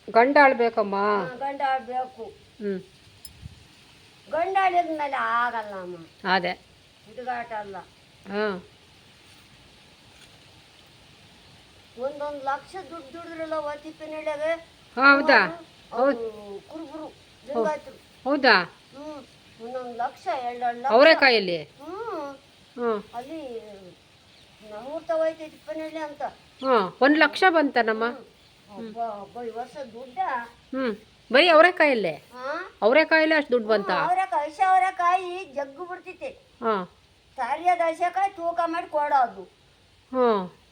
ಗಂಡ ಆಳ್ಬೇಕಮ್ಮ. ಗಂಡ ಆಡಬೇಕು. ಹ್ಞೂ ಗಂಡ ಆಡಿದ್ಮೇಲೆ ಆಗಲ್ಲ ಅಮ್ಮ, ಅದೇ. ಹುಡುಗಾಟ ಅಲ್ಲ. ಹಾಂ 1,00,000 ದುಡ್ಡು ದುಡಿದ್ರಲ್ಲ ತಿಪ್ಪನಹಳ್ಳಿಯಾಗೆ. ಹೌದಾ? ಕುರುಬರು ಲಿಂಗಾಯತರು. ಹೌದಾ? 1,00,000 2,2 ಅವರೆಕಾಯಲ್ಲಿ? ಹ್ಞೂ ಅಲ್ಲಿ ನಮ್ಮೂರ್ ತಗೋಯ್ತೈತಿ ತಿಪ್ಪನಹಳ್ಳಿ ಅಂತ. 1,00,000 ಬಂತನಮ್ಮ. ಈ ವರ್ಷ ದುಡ್ಡ. ಬರೀ ಅವರೆಕಾಯಲ್ಲೇ? ಅವರೆಕಾಯಲ್ಲೇ ಅಷ್ಟು ದುಡ್ಡು ಬಂತ? ಅವರೆಕಾಯಿ ಅವರೆಕಾಯಿ ಜಗ್ಗು ಬಿಡ್ತೈತೆ. ಸಾರಿಯಾದ ಹಸೆಕಾಯಿ ತೂಕ ಮಾಡಿ ಕೊಡೋದು.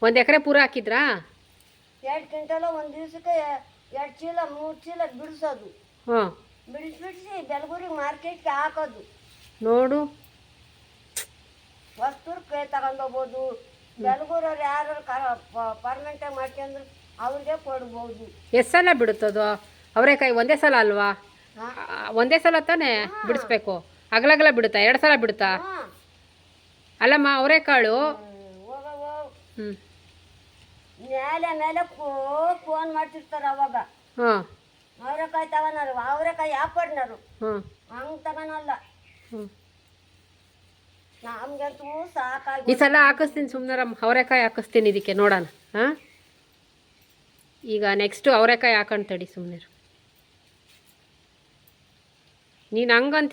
1 ಎಕರೆ ಪೂರ ಹಾಕಿದ್ರಾ? 2 ಕ್ವಿಂಟಲ್ ಒಂದು ದಿವಸಕ್ಕೆ 2 ಚೀಲ 3 ಚೀಲ ಬಿಡಿಸೋದು. ಬಿಡಿಸಿ ಬೆಳಗೂರಿಗೆ ಮಾರ್ಕೆಟ್ಗೆ ಹಾಕೋದು. ನೋಡು, ವಸ್ತುರ್ಗೆ ತಗೊಂಡೋಗ್ಬೋದು. ಬೆಳಗೂರವ್ರು ಯಾರು ಪರ್ಮೆಂಟಾಗಿ ಮಾಡ್ಕೊಂಡ್ರು ಅವ್ರಿಗೆ ಕೊಡ್ಬೋದು. ಎಷ್ಟು ಸಲ ಬಿಡುತ್ತದು ಅವರೆಕಾಯಿ? ಒಂದೇ ಸಲ ಅಲ್ವಾ? ಒಂದೇ ಸಲ ತಾನೇ ಬಿಡಿಸ್ಬೇಕು? ಅಗಲಗಲ ಬಿಡುತ್ತಾ? 2 ಸಲ ಬಿಡುತ್ತಾ? ಅಲ್ಲಮ್ಮ ಅವರೆಕಾಳು ಮೇಲೆ ಫೋನ್ ಮಾಡ್ತಿರ್ತಾರ ಅವಾಗ. ಅವರೆಕಾಯಿ ತಗೋನಾರು, ಅವರೆಕಾಯಿ ವ್ಯಾಪಾರನಾರು ಹಂಗೆ ತಗೋನಲ್ಲ. ನಮ್ಗಂತೂ ಸಾಕಾಗಿ ಈ ಸಲ ಹಾಕಿಸ್ತೀನಿ ಸುಮ್ಮನೆ. ಅವರೆಕಾಯಿ ಹಾಕಿಸ್ತೀನಿ ಇದಕ್ಕೆ, ನೋಡೋಣ. ಈಗ ನೆಕ್ಸ್ಟು ಅವರೆಕಾಯಿ ಹಾಕೊಂಡು ತಡಿ ಸುಮ್ಮನೆ. ನೀನು ಹಂಗಂತಿದ್ದ